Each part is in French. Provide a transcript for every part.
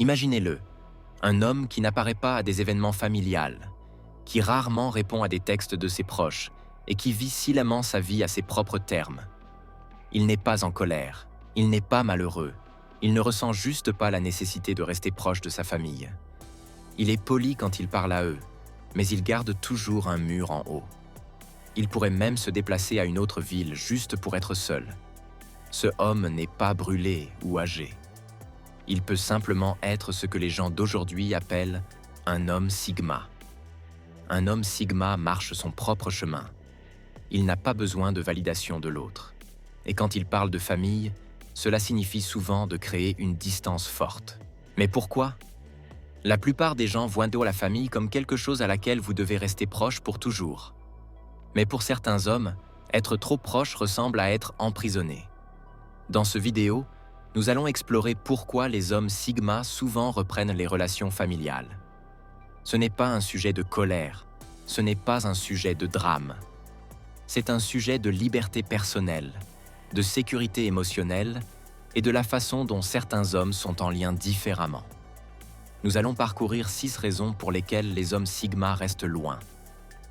Imaginez-le, un homme qui n'apparaît pas à des événements familiales, qui rarement répond à des textes de ses proches et qui vit silemment sa vie à ses propres termes. Il n'est pas en colère, il n'est pas malheureux, il ne ressent juste pas la nécessité de rester proche de sa famille. Il est poli quand il parle à eux, mais il garde toujours un mur en haut. Il pourrait même se déplacer à une autre ville juste pour être seul. Ce homme n'est pas brûlé ou âgé. Il peut simplement être ce que les gens d'aujourd'hui appellent un homme sigma. Un homme sigma marche son propre chemin. Il n'a pas besoin de validation de l'autre. Et quand il parle de famille, cela signifie souvent de créer une distance forte. Mais pourquoi ? La plupart des gens voient la famille comme quelque chose à laquelle vous devez rester proche pour toujours. Mais pour certains hommes, être trop proche ressemble à être emprisonné. Dans ce vidéo, nous allons explorer pourquoi les hommes sigma souvent reprennent les relations familiales. Ce n'est pas un sujet de colère, ce n'est pas un sujet de drame. C'est un sujet de liberté personnelle, de sécurité émotionnelle et de la façon dont certains hommes sont en lien différemment. Nous allons parcourir 6 raisons pour lesquelles les hommes sigma restent loin.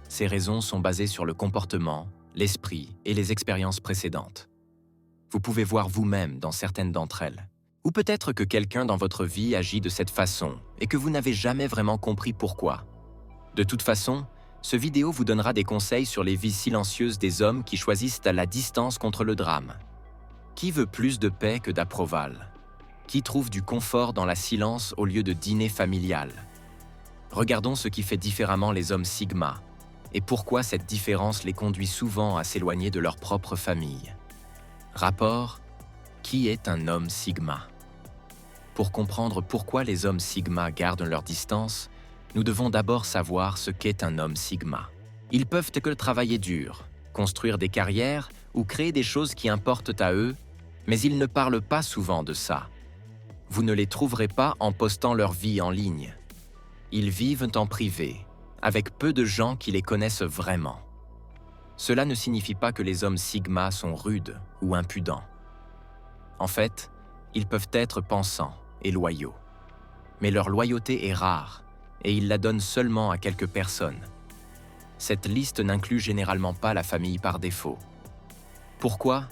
Ces raisons sont basées sur le comportement, l'esprit et les expériences précédentes. Vous pouvez voir vous-même dans certaines d'entre elles. Ou peut-être que quelqu'un dans votre vie agit de cette façon et que vous n'avez jamais vraiment compris pourquoi. De toute façon, ce vidéo vous donnera des conseils sur les vies silencieuses des hommes qui choisissent à la distance contre le drame. Qui veut plus de paix que d'approval ? Qui trouve du confort dans la silence au lieu de dîner familial ? Regardons ce qui fait différemment les hommes sigma et pourquoi cette différence les conduit souvent à s'éloigner de leur propre famille. Rapport : qui est un homme sigma ? Pour comprendre pourquoi les hommes sigma gardent leur distance, nous devons d'abord savoir ce qu'est un homme sigma. Ils peuvent que travailler dur, construire des carrières ou créer des choses qui importent à eux, mais ils ne parlent pas souvent de ça. Vous ne les trouverez pas en postant leur vie en ligne. Ils vivent en privé, avec peu de gens qui les connaissent vraiment. Cela ne signifie pas que les hommes sigma sont rudes ou impudents. En fait, ils peuvent être pensants et loyaux. Mais leur loyauté est rare et ils la donnent seulement à quelques personnes. Cette liste n'inclut généralement pas la famille par défaut. Pourquoi ?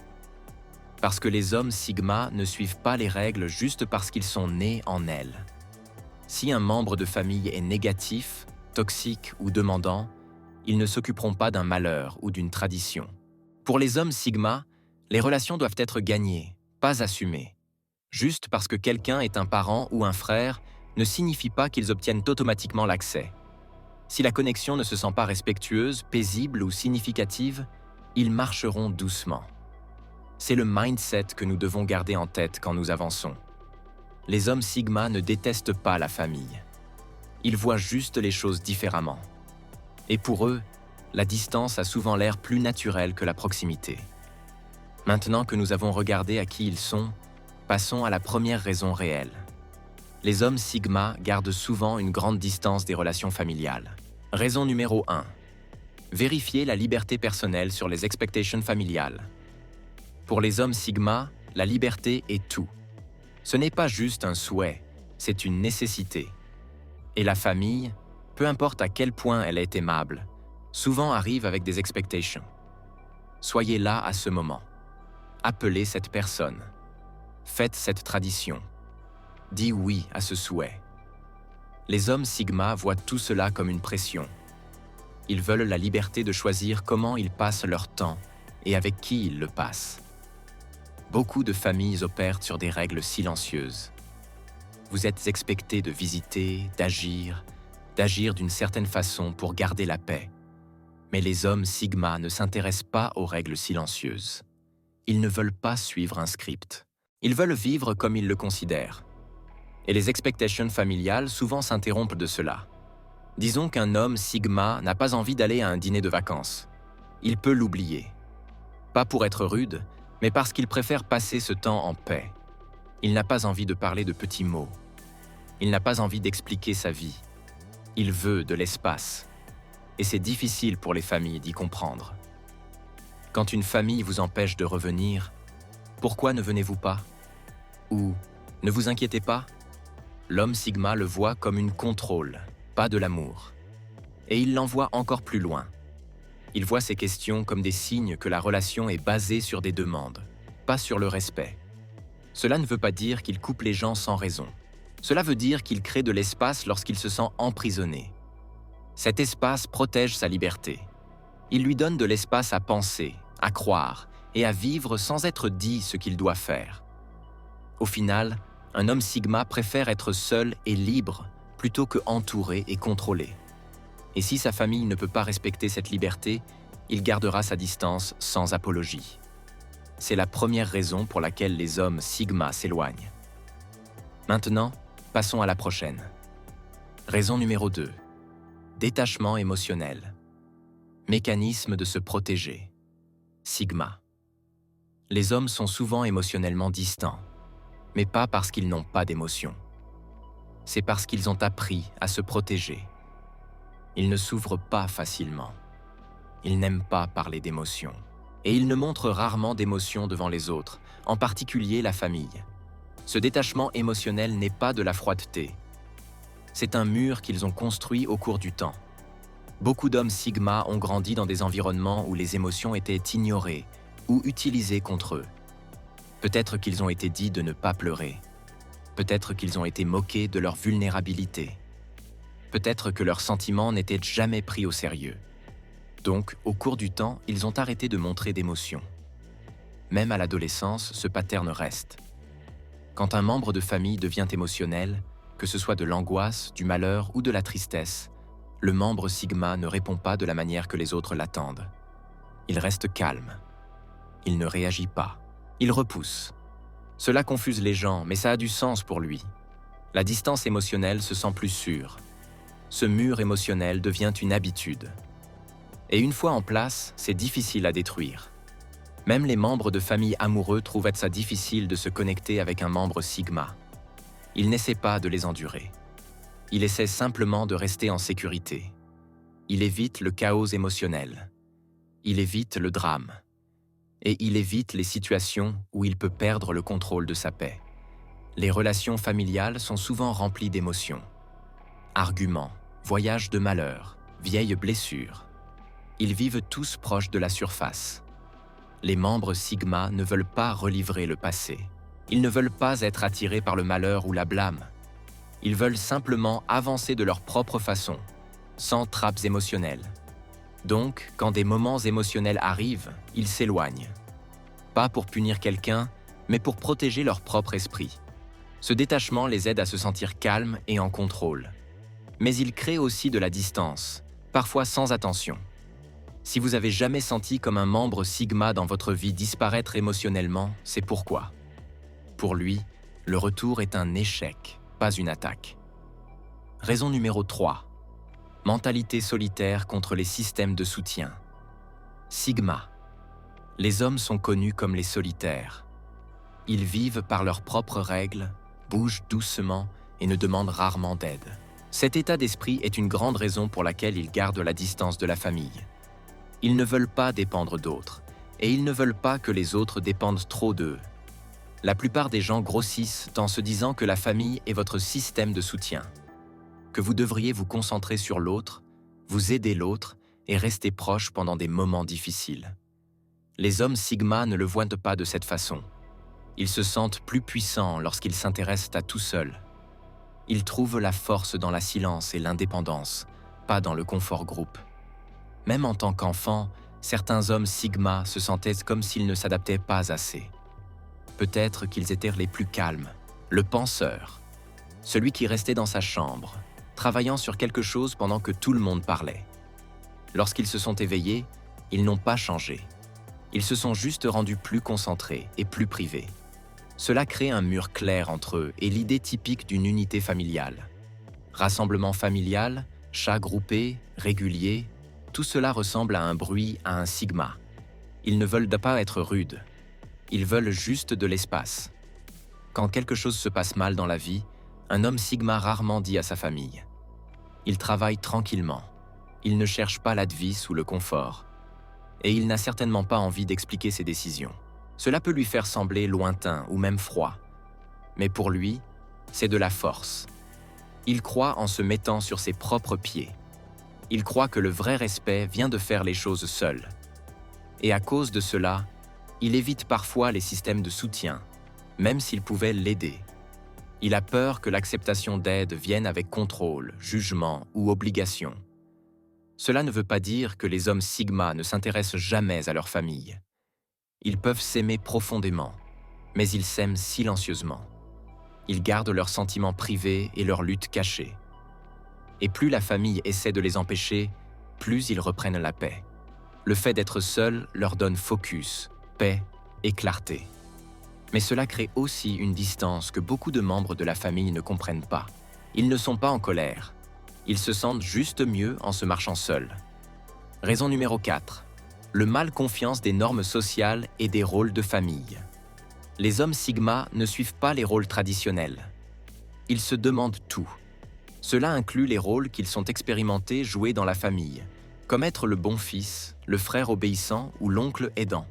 Parce que les hommes sigma ne suivent pas les règles juste parce qu'ils sont nés en elles. Si un membre de famille est négatif, toxique ou demandant, ils ne s'occuperont pas d'un malheur ou d'une tradition. Pour les hommes sigma, les relations doivent être gagnées, pas assumées. Juste parce que quelqu'un est un parent ou un frère ne signifie pas qu'ils obtiennent automatiquement l'accès. Si la connexion ne se sent pas respectueuse, paisible ou significative, ils marcheront doucement. C'est le mindset que nous devons garder en tête quand nous avançons. Les hommes sigma ne détestent pas la famille. Ils voient juste les choses différemment. Et pour eux, la distance a souvent l'air plus naturelle que la proximité. Maintenant que nous avons regardé à qui ils sont, passons à la première raison réelle. Les hommes sigma gardent souvent une grande distance des relations familiales. Raison numéro 1. Vérifier la liberté personnelle sur les expectations familiales. Pour les hommes sigma, la liberté est tout. Ce n'est pas juste un souhait, c'est une nécessité. Et la famille, peu importe à quel point elle est aimable, souvent arrive avec des expectations. Soyez là à ce moment. Appelez cette personne. Faites cette tradition. Dis oui à ce souhait. Les hommes sigma voient tout cela comme une pression. Ils veulent la liberté de choisir comment ils passent leur temps et avec qui ils le passent. Beaucoup de familles opèrent sur des règles silencieuses. Vous êtes expecté de visiter, d'agir d'une certaine façon pour garder la paix. Mais les hommes sigma ne s'intéressent pas aux règles silencieuses. Ils ne veulent pas suivre un script. Ils veulent vivre comme ils le considèrent. Et les expectations familiales souvent s'interrompent de cela. Disons qu'un homme sigma n'a pas envie d'aller à un dîner de vacances. Il peut l'oublier. Pas pour être rude, mais parce qu'il préfère passer ce temps en paix. Il n'a pas envie de parler de petits mots. Il n'a pas envie d'expliquer sa vie. Il veut de l'espace. Et c'est difficile pour les familles d'y comprendre. Quand une famille vous empêche de revenir, pourquoi ne venez-vous pas ? Ou ne vous inquiétez pas ? L'homme sigma le voit comme une contrôle, pas de l'amour. Et il l'envoie encore plus loin. Il voit ces questions comme des signes que la relation est basée sur des demandes, pas sur le respect. Cela ne veut pas dire qu'il coupe les gens sans raison. Cela veut dire qu'il crée de l'espace lorsqu'il se sent emprisonné. Cet espace protège sa liberté. Il lui donne de l'espace à penser, à croire et à vivre sans être dit ce qu'il doit faire. Au final, un homme sigma préfère être seul et libre plutôt que entouré et contrôlé. Et si sa famille ne peut pas respecter cette liberté, il gardera sa distance sans apologie. C'est la première raison pour laquelle les hommes sigma s'éloignent. Maintenant, passons à la prochaine. Raison numéro 2. Détachement émotionnel. Mécanisme de se protéger. Sigma. Les hommes sont souvent émotionnellement distants, mais pas parce qu'ils n'ont pas d'émotions. C'est parce qu'ils ont appris à se protéger. Ils ne s'ouvrent pas facilement. Ils n'aiment pas parler d'émotions. Et ils ne montrent rarement d'émotions devant les autres, en particulier la famille. Ce détachement émotionnel n'est pas de la froidité. C'est un mur qu'ils ont construit au cours du temps. Beaucoup d'hommes sigma ont grandi dans des environnements où les émotions étaient ignorées ou utilisées contre eux. Peut-être qu'ils ont été dit de ne pas pleurer. Peut-être qu'ils ont été moqués de leur vulnérabilité. Peut-être que leurs sentiments n'étaient jamais pris au sérieux. Donc, au cours du temps, ils ont arrêté de montrer d'émotions. Même à l'adolescence, ce pattern reste. Quand un membre de famille devient émotionnel, que ce soit de l'angoisse, du malheur ou de la tristesse, le membre sigma ne répond pas de la manière que les autres l'attendent. Il reste calme. Il ne réagit pas. Il repousse. Cela confuse les gens, mais ça a du sens pour lui. La distance émotionnelle se sent plus sûre. Ce mur émotionnel devient une habitude. Et une fois en place, c'est difficile à détruire. Même les membres de famille amoureux trouvent ça difficile de se connecter avec un membre sigma. Il n'essaie pas de les endurer. Il essaie simplement de rester en sécurité. Il évite le chaos émotionnel. Il évite le drame. Et il évite les situations où il peut perdre le contrôle de sa paix. Les relations familiales sont souvent remplies d'émotions. Arguments, voyages de malheur, vieilles blessures. Ils vivent tous proches de la surface. Les membres sigma ne veulent pas relivrer le passé. Ils ne veulent pas être attirés par le malheur ou la blâme. Ils veulent simplement avancer de leur propre façon, sans trappes émotionnelles. Donc, quand des moments émotionnels arrivent, ils s'éloignent. Pas pour punir quelqu'un, mais pour protéger leur propre esprit. Ce détachement les aide à se sentir calmes et en contrôle. Mais il crée aussi de la distance, parfois sans attention. Si vous avez jamais senti comme un membre sigma dans votre vie disparaître émotionnellement, c'est pourquoi. Pour lui, le retour est un échec, pas une attaque. Raison numéro 3. Mentalité solitaire contre les systèmes de soutien. Sigma. Les hommes sont connus comme les solitaires. Ils vivent par leurs propres règles, bougent doucement et ne demandent rarement d'aide. Cet état d'esprit est une grande raison pour laquelle ils gardent la distance de la famille. Ils ne veulent pas dépendre d'autres, et ils ne veulent pas que les autres dépendent trop d'eux. La plupart des gens grossissent en se disant que la famille est votre système de soutien, que vous devriez vous concentrer sur l'autre, vous aider l'autre et rester proche pendant des moments difficiles. Les hommes sigma ne le voient pas de cette façon. Ils se sentent plus puissants lorsqu'ils s'intéressent à tout seuls. Ils trouvent la force dans la silence et l'indépendance, pas dans le confort groupe. Même en tant qu'enfants, certains hommes sigma se sentaient comme s'ils ne s'adaptaient pas assez. Peut-être qu'ils étaient les plus calmes, le penseur, celui qui restait dans sa chambre, travaillant sur quelque chose pendant que tout le monde parlait. Lorsqu'ils se sont éveillés, ils n'ont pas changé. Ils se sont juste rendus plus concentrés et plus privés. Cela crée un mur clair entre eux et l'idée typique d'une unité familiale. Rassemblement familial, chat groupé, régulier, tout cela ressemble à un bruit, à un sigma. Ils ne veulent pas être rudes. Ils veulent juste de l'espace. Quand quelque chose se passe mal dans la vie, un homme sigma rarement dit à sa famille. Il travaille tranquillement. Il ne cherche pas l'advice ou le confort. Et il n'a certainement pas envie d'expliquer ses décisions. Cela peut lui faire sembler lointain ou même froid. Mais pour lui, c'est de la force. Il croit en se mettant sur ses propres pieds. Il croit que le vrai respect vient de faire les choses seul. Et à cause de cela, il évite parfois les systèmes de soutien, même s'ils pouvaient l'aider. Il a peur que l'acceptation d'aide vienne avec contrôle, jugement ou obligation. Cela ne veut pas dire que les hommes sigma ne s'intéressent jamais à leur famille. Ils peuvent s'aimer profondément, mais ils s'aiment silencieusement. Ils gardent leurs sentiments privés et leurs luttes cachées. Et plus la famille essaie de les empêcher, plus ils reprennent la paix. Le fait d'être seuls leur donne focus, paix et clarté. Mais cela crée aussi une distance que beaucoup de membres de la famille ne comprennent pas. Ils ne sont pas en colère. Ils se sentent juste mieux en se marchant seuls. Raison numéro 4. Le mal-confiance des normes sociales et des rôles de famille. Les hommes sigma ne suivent pas les rôles traditionnels. Ils se demandent tout. Cela inclut les rôles qu'ils sont expérimentés jouer dans la famille, comme être le bon fils, le frère obéissant ou l'oncle aidant.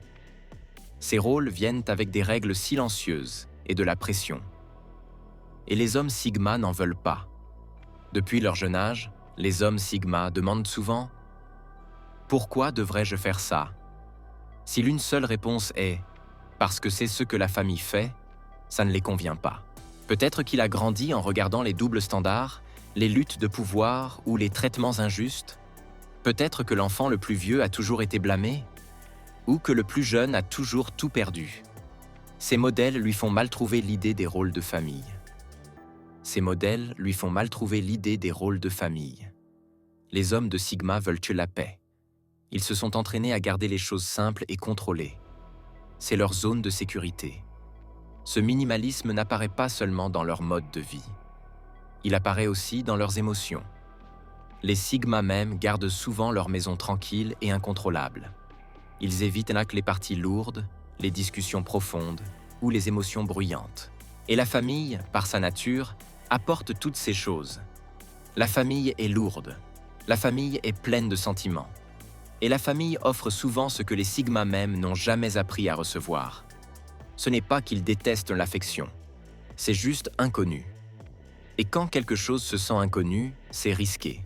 Ces rôles viennent avec des règles silencieuses et de la pression. Et les hommes sigma n'en veulent pas. Depuis leur jeune âge, les hommes sigma demandent souvent « Pourquoi devrais-je faire ça ?» Si l'une seule réponse est « Parce que c'est ce que la famille fait », ça ne les convient pas. Peut-être qu'il a grandi en regardant les doubles standards, les luttes de pouvoir ou les traitements injustes. Peut-être que l'enfant le plus vieux a toujours été blâmé, ou que le plus jeune a toujours tout perdu. Ces modèles lui font mal trouver l'idée des rôles de famille. Les hommes de sigma veulent la paix. Ils se sont entraînés à garder les choses simples et contrôlées. C'est leur zone de sécurité. Ce minimalisme n'apparaît pas seulement dans leur mode de vie. Il apparaît aussi dans leurs émotions. Les sigma même gardent souvent leur maison tranquille et incontrôlable. Ils évitent les parties lourdes, les discussions profondes ou les émotions bruyantes. Et la famille, par sa nature, apporte toutes ces choses. La famille est lourde. La famille est pleine de sentiments. Et la famille offre souvent ce que les sigma même n'ont jamais appris à recevoir. Ce n'est pas qu'ils détestent l'affection. C'est juste inconnu. Et quand quelque chose se sent inconnu, c'est risqué.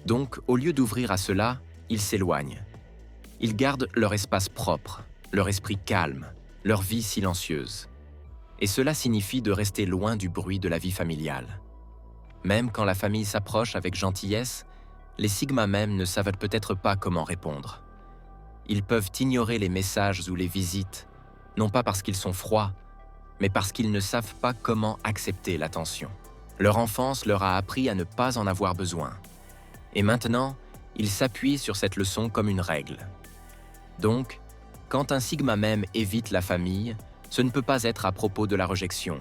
Donc, au lieu d'ouvrir à cela, ils s'éloignent. Ils gardent leur espace propre, leur esprit calme, leur vie silencieuse. Et cela signifie de rester loin du bruit de la vie familiale. Même quand la famille s'approche avec gentillesse, les sigma même ne savent peut-être pas comment répondre. Ils peuvent ignorer les messages ou les visites, non pas parce qu'ils sont froids, mais parce qu'ils ne savent pas comment accepter l'attention. Leur enfance leur a appris à ne pas en avoir besoin. Et maintenant, ils s'appuient sur cette leçon comme une règle. Donc, quand un sigma même évite la famille, ce ne peut pas être à propos de la rejection.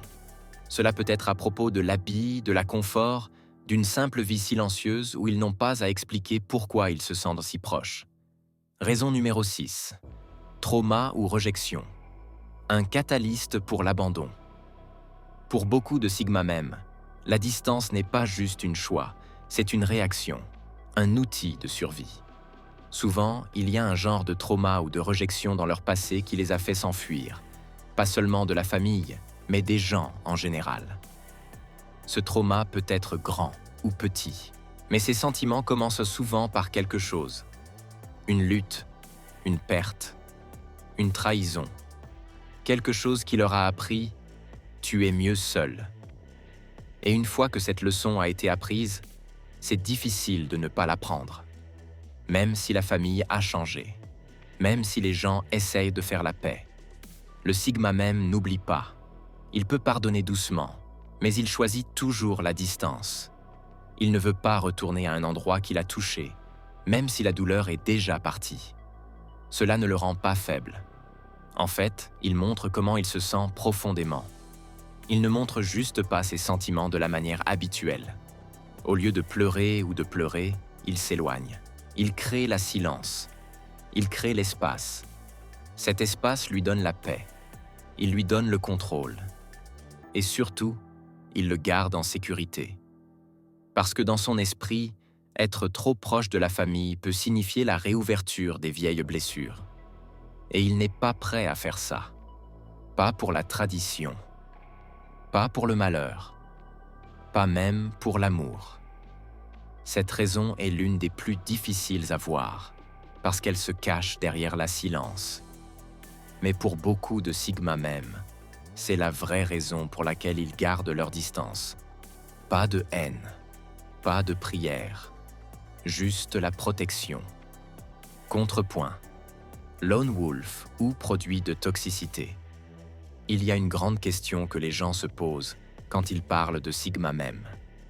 Cela peut être à propos de l'habit, de la confort, d'une simple vie silencieuse où ils n'ont pas à expliquer pourquoi ils se sentent si proches. Raison numéro 6. Trauma ou rejection. Un catalyste pour l'abandon. Pour beaucoup de sigma même, la distance n'est pas juste un choix, c'est une réaction, un outil de survie. Souvent, il y a un genre de trauma ou de rejection dans leur passé qui les a fait s'enfuir, pas seulement de la famille, mais des gens en général. Ce trauma peut être grand ou petit, mais ces sentiments commencent souvent par quelque chose. Une lutte, une perte, une trahison. Quelque chose qui leur a appris « tu es mieux seul ». Et une fois que cette leçon a été apprise, c'est difficile de ne pas l'apprendre. Même si la famille a changé, même si les gens essayent de faire la paix. Le sigma même n'oublie pas. Il peut pardonner doucement, mais il choisit toujours la distance. Il ne veut pas retourner à un endroit qui l'a touché, même si la douleur est déjà partie. Cela ne le rend pas faible. En fait, il montre comment il se sent profondément. Il ne montre juste pas ses sentiments de la manière habituelle. Au lieu de pleurer ou de pleurer, il s'éloigne. Il crée la silence. Il crée l'espace. Cet espace lui donne la paix. Il lui donne le contrôle. Et surtout, il le garde en sécurité. Parce que dans son esprit, être trop proche de la famille peut signifier la réouverture des vieilles blessures. Et il n'est pas prêt à faire ça. Pas pour la tradition. Pas pour le malheur. pas même pour l'amour. Cette raison est l'une des plus difficiles à voir, parce qu'elle se cache derrière la silence. Mais pour beaucoup de Sigma même, c'est la vraie raison pour laquelle ils gardent leur distance. Pas de haine, pas de prière, juste la protection. Contrepoint. Lone wolf ou produit de toxicité. Il y a une grande question que les gens se posent quand ils parlent de Sigma même.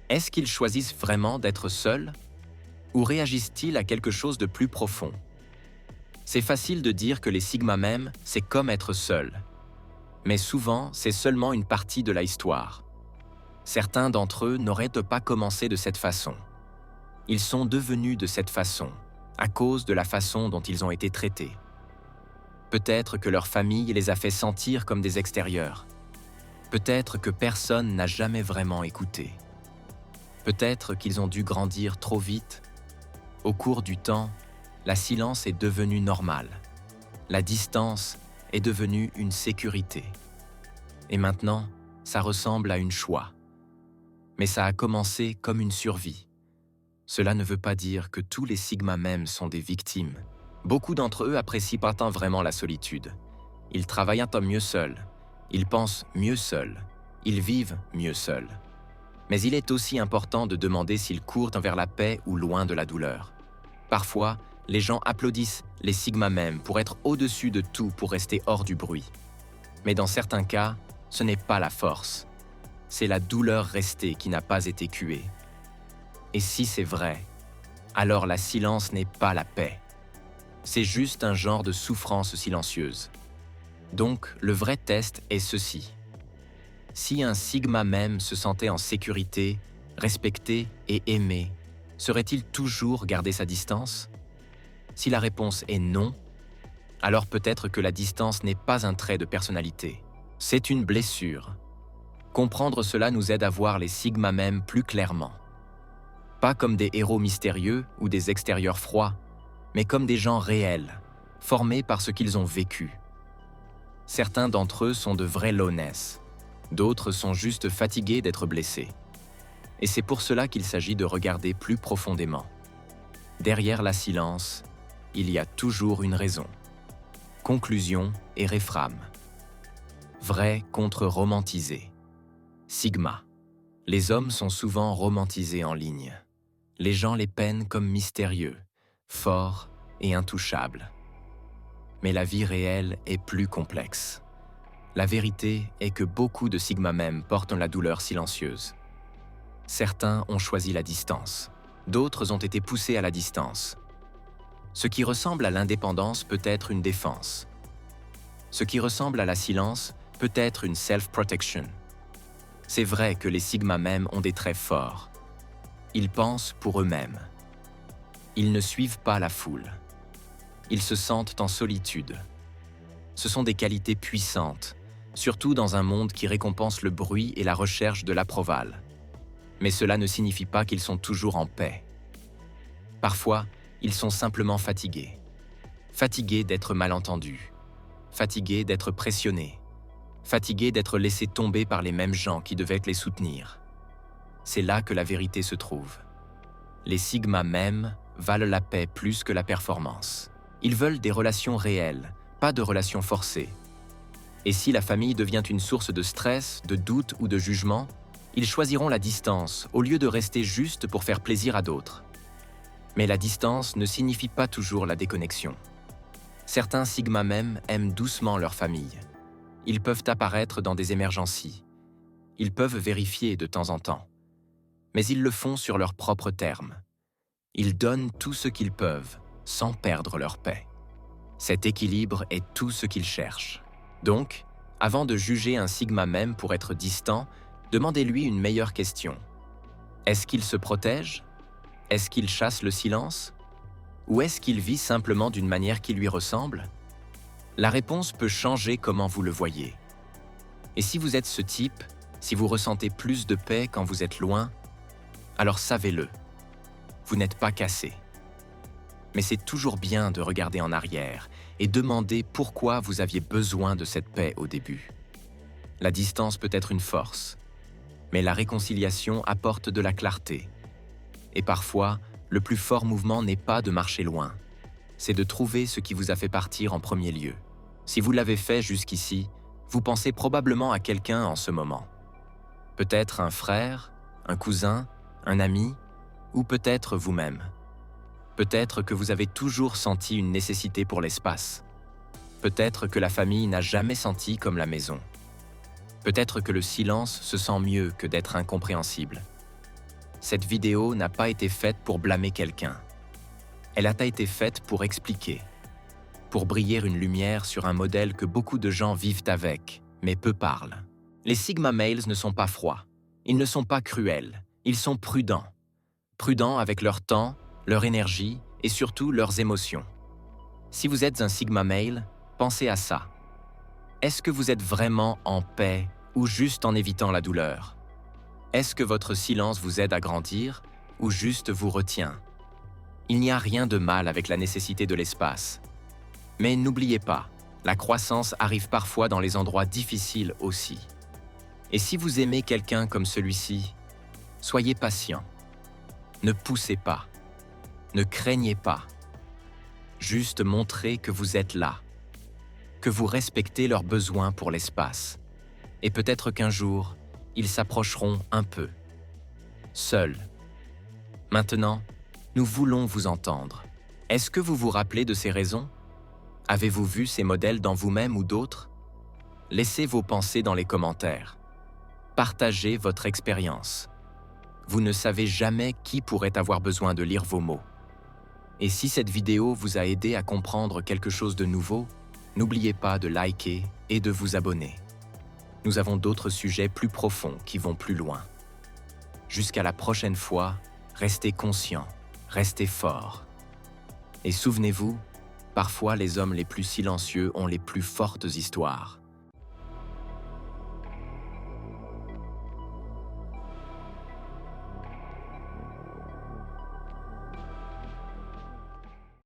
Est-ce qu'ils choisissent vraiment d'être seuls? Ou réagissent-ils à quelque chose de plus profond? C'est facile de dire que les Sigma même, c'est comme être seul. Mais souvent, c'est seulement une partie de la histoire. Certains d'entre eux n'auraient pas commencé de cette façon. Ils sont devenus de cette façon, à cause de la façon dont ils ont été traités. Peut-être que leur famille les a fait sentir comme des extérieurs. Peut-être que personne n'a jamais vraiment écouté. Peut-être qu'ils ont dû grandir trop vite. Au cours du temps, la silence est devenue normale. La distance est devenue une sécurité. Et maintenant, ça ressemble à une choix. Mais ça a commencé comme une survie. Cela ne veut pas dire que tous les Sigma même sont des victimes. Beaucoup d'entre eux apprécient pourtant vraiment la solitude. Ils travaillent un temps mieux seuls. Ils pensent mieux seuls. Ils vivent mieux seuls. Mais il est aussi important de demander s'ils courent vers la paix ou loin de la douleur. Parfois, les gens applaudissent les Sigma même pour être au-dessus de tout pour rester hors du bruit. Mais dans certains cas, ce n'est pas la force. C'est la douleur restée qui n'a pas été cuée. Et si c'est vrai, alors la silence n'est pas la paix. C'est juste un genre de souffrance silencieuse. Donc, le vrai test est ceci. Si un Sigma même se sentait en sécurité, respecté et aimé, serait-il toujours garder sa distance? Si la réponse est non, alors peut-être que la distance n'est pas un trait de personnalité. C'est une blessure. Comprendre cela nous aide à voir les Sigma même plus clairement. Pas comme des héros mystérieux ou des extérieurs froids, mais comme des gens réels, formés par ce qu'ils ont vécu. Certains d'entre eux sont de vrais lonesses, d'autres sont juste fatigués d'être blessés. Et c'est pour cela qu'il s'agit de regarder plus profondément. Derrière la silence, il y a toujours une raison. Conclusion et réframe. Vrai contre romantisé. Sigma. Les hommes sont souvent romantisés en ligne. Les gens les peignent comme mystérieux, forts et intouchables. Mais la vie réelle est plus complexe. La vérité est que beaucoup de Sigma même portent la douleur silencieuse. Certains ont choisi la distance, d'autres ont été poussés à la distance. Ce qui ressemble à l'indépendance peut être une défense. Ce qui ressemble à la silence peut être une self-protection. C'est vrai que les Sigma même ont des traits forts. Ils pensent pour eux-mêmes. Ils ne suivent pas la foule. Ils se sentent en solitude. Ce sont des qualités puissantes, surtout dans un monde qui récompense le bruit et la recherche de l'approval. Mais cela ne signifie pas qu'ils sont toujours en paix. Parfois, ils sont simplement fatigués. Fatigués d'être mal entendus. Fatigués d'être pressionnés. Fatigués d'être laissés tomber par les mêmes gens qui devaient les soutenir. C'est là que la vérité se trouve. Les Sigma même valent la paix plus que la performance. Ils veulent des relations réelles, pas de relations forcées. Et si la famille devient une source de stress, de doute ou de jugement, ils choisiront la distance au lieu de rester juste pour faire plaisir à d'autres. Mais la distance ne signifie pas toujours la déconnexion. Certains Sigma même aiment doucement leur famille. Ils peuvent apparaître dans des émergencies. Ils peuvent vérifier de temps en temps. Mais ils le font sur leurs propres termes. Ils donnent tout ce qu'ils peuvent, sans perdre leur paix. Cet équilibre est tout ce qu'ils cherchent. Donc, avant de juger un Sigma même pour être distant, demandez-lui une meilleure question. Est-ce qu'il se protège? Est-ce qu'il chasse le silence? Ou est-ce qu'il vit simplement d'une manière qui lui ressemble? La réponse peut changer comment vous le voyez. Et si vous êtes ce type, si vous ressentez plus de paix quand vous êtes loin, alors savez-le. Vous n'êtes pas cassé. Mais c'est toujours bien de regarder en arrière et demander pourquoi vous aviez besoin de cette paix au début. La distance peut être une force, mais la réconciliation apporte de la clarté. Et parfois, le plus fort mouvement n'est pas de marcher loin, c'est de trouver ce qui vous a fait partir en premier lieu. Si vous l'avez fait jusqu'ici, vous pensez probablement à quelqu'un en ce moment. Peut-être un frère, un cousin, un ami, ou peut-être vous-même. Peut-être que vous avez toujours senti une nécessité pour l'espace. Peut-être que la famille n'a jamais senti comme la maison. Peut-être que le silence se sent mieux que d'être incompréhensible. Cette vidéo n'a pas été faite pour blâmer quelqu'un. Elle a été faite pour expliquer, pour briller une lumière sur un modèle que beaucoup de gens vivent avec, mais peu parlent. Les Sigma Males ne sont pas froids, ils ne sont pas cruels, ils sont prudents. Prudents avec leur temps, leur énergie et surtout leurs émotions. Si vous êtes un Sigma Male, pensez à ça. Est-ce que vous êtes vraiment en paix ou juste en évitant la douleur? Est-ce que votre silence vous aide à grandir ou juste vous retient? Il n'y a rien de mal avec la nécessité de l'espace. Mais n'oubliez pas, la croissance arrive parfois dans les endroits difficiles aussi. Et si vous aimez quelqu'un comme celui-ci, soyez patient. Ne poussez pas. Ne craignez pas. Juste montrez que vous êtes là, que vous respectez leurs besoins pour l'espace. Et peut-être qu'un jour, ils s'approcheront un peu. Seuls. Maintenant, nous voulons vous entendre. Est-ce que vous vous rappelez de ces raisons? Avez-vous vu ces modèles dans vous-même ou d'autres? Laissez vos pensées dans les commentaires. Partagez votre expérience. Vous ne savez jamais qui pourrait avoir besoin de lire vos mots. Et si cette vidéo vous a aidé à comprendre quelque chose de nouveau, n'oubliez pas de liker et de vous abonner. Nous avons d'autres sujets plus profonds qui vont plus loin. Jusqu'à la prochaine fois, restez conscients, restez forts. Et souvenez-vous, parfois les hommes les plus silencieux ont les plus fortes histoires.